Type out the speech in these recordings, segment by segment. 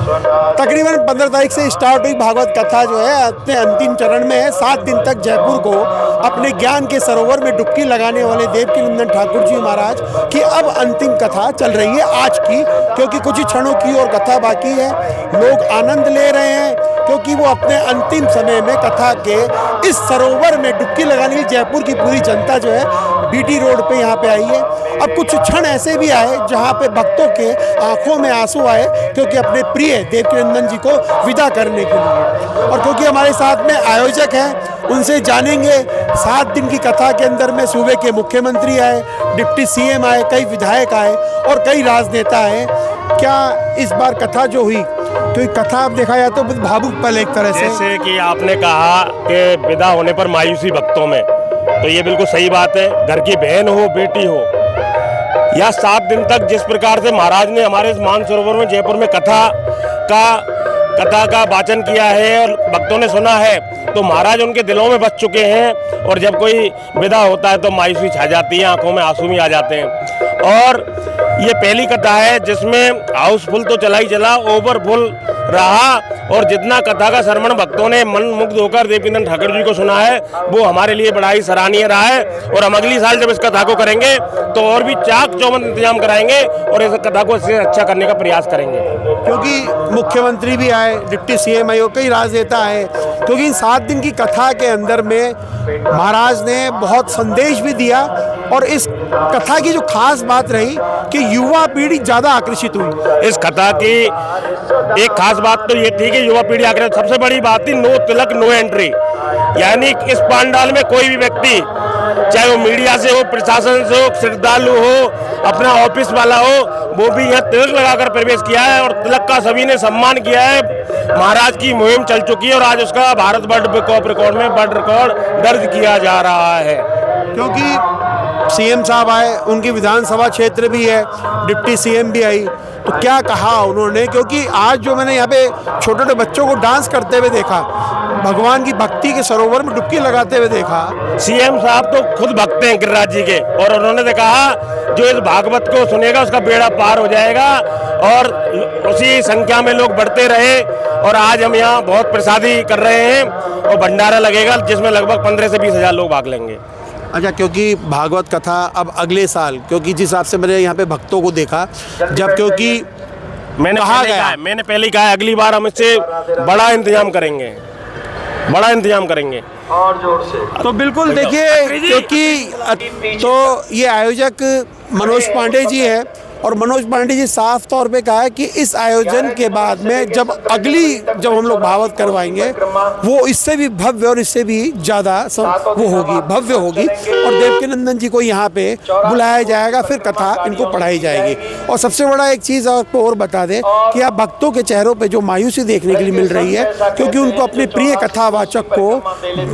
तकरीबन 15 तारीख से स्टार्ट हुई भागवत कथा जो है अपने अंतिम चरण में है। 7 दिन तक जयपुर को अपने ज्ञान के सरोवर में डुबकी लगाने वाले देवकीनंदन ठाकुर जी महाराज की अब अंतिम कथा चल रही है आज की, क्योंकि कुछ ही क्षणों की और कथा बाकी है। लोग आनंद ले रहे हैं क्योंकि वो अपने अंतिम समय में कथा के इस सरोवर में डुबकी लगाने के लिए जयपुर की पूरी जनता जो है बीटी रोड पे यहाँ पे आई है। अब कुछ क्षण ऐसे भी आए जहाँ पे भक्तों के आंखों में आंसू आए क्योंकि अपने प्रिय देवकीनंदन जी को विदा करने के लिए। और क्योंकि हमारे साथ में आयोजक हैं उनसे जानेंगे 7 दिन की कथा के अंदर में सूबे के मुख्यमंत्री आए, डिप्टी सीएम आए, कई विधायक आए और कई राजनेता आए। क्या इस बार कथा जो हुई तो कथा आप देखा जाए तो भावुक पल एक तरह से, जैसे कि आपने कहा कि विदा होने पर मायूसी भक्तों में, तो ये बिल्कुल सही बात है। घर की बहन हो बेटी हो या 7 दिन तक जिस प्रकार से महाराज ने हमारे इस मानसरोवर में जयपुर में कथा का वाचन किया है और भक्तों ने सुना है, तो महाराज उनके दिलों में बस चुके हैं। और जब कोई विदा होता है तो मायूसी छा जाती है, आंखों में आंसू भी आ जाते हैं। और ये पहली कथा है जिसमें हाउसफुल तो चला ही चला, ओवरफुल रहा। और जितना कथा का श्रवण भक्तों ने मन मुग्ध होकर देवकीनंदन ठाकुर जी को सुना है वो हमारे लिए बड़ा ही सराहनीय रहा है। और हम अगली साल जब इस कथा को करेंगे तो और भी चाक चौबंद इंतजाम कराएंगे और इस कथा को इससे अच्छा करने का प्रयास करेंगे। क्योंकि मुख्यमंत्री भी आए, डिप्टी सीएम आए, कई राजनेता आए, क्योंकि इन 7 दिन की कथा के अंदर में महाराज ने बहुत संदेश भी दिया। और इस कथा की जो खास बात रही कि युवा पीढ़ी ज़्यादा आकर्षित हुई। इस कथा की एक खास बात तो ये थी कि युवा पीढ़ी आकर सबसे बड़ी बात थी नो तिलक नो एंट्री, यानी इस पंडाल में कोई भी व्यक्ति चाहे वो मीडिया से हो, प्रशासन से हो, श्रद्धालु हो, अपना ऑफिस वाला हो, वो भी यहाँ तिलक लगाकर प्रवेश किया है और तिलक का सभी ने सम्मान किया है। महाराज की मुहिम चल चुकी है और आज उसका Bharat world book of record में वर्ल्ड रिकॉर्ड दर्ज किया जा रहा है। क्योंकि सीएम साहब आए, उनकी विधानसभा क्षेत्र भी है, डिप्टी सीएम भी आई, तो क्या कहा उन्होंने? क्योंकि आज जो मैंने यहाँ पे छोटे छोटे बच्चों को डांस करते हुए देखा, भगवान की भक्ति के सरोवर में डुबकी लगाते हुए देखा। सीएम साहब तो खुद भक्त हैं गिरिराज जी के, और उन्होंने तो कहा जो इस भागवत को सुनेगा उसका बेड़ा पार हो जाएगा। और उसी संख्या में लोग बढ़ते रहे और आज हम यहाँ बहुत प्रसादी कर रहे हैं और भंडारा लगेगा जिसमें लगभग 15 से 20 हज़ार लोग भाग लेंगे। अच्छा, क्योंकि भागवत कथा अब अगले साल, क्योंकि जिस हिसाब से मैंने यहाँ पे भक्तों को देखा, जब क्योंकि मैंने पहले ही कहा अगली बार हम इससे बड़ा इंतजाम करेंगे और जोर से। तो बिल्कुल देखिए, क्योंकि तो ये आयोजक मनोज पांडे जी है और मनोज पांडे जी साफ तौर पे कहा है कि इस आयोजन के बाद में जब हम लोग भागवत करवाएंगे वो इससे भी भव्य और इससे भी ज़्यादा वो होगी, भव्य होगी। और देवकीनंदन जी को यहाँ पे बुलाया जाएगा, फिर कथा इनको पढ़ाई जाएगी। और सबसे बड़ा एक चीज़ आपको और बता दें कि आप भक्तों के चेहरों पे जो मायूसी देखने के लिए मिल रही है, क्योंकि उनको अपने प्रिय कथावाचक को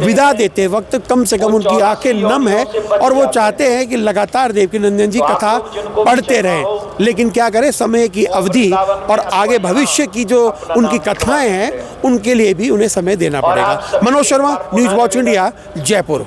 विदा देते वक्त कम से कम उनकी आंखें नम है और वो चाहते हैं कि लगातार देवकीनंदन जी कथा पढ़ते रहें। लेकिन क्या करें, समय की अवधि और आगे भविष्य की जो उनकी कथाएं हैं उनके लिए भी उन्हें समय देना पड़ेगा। Manoj Sharma, news watch India, Jaipur.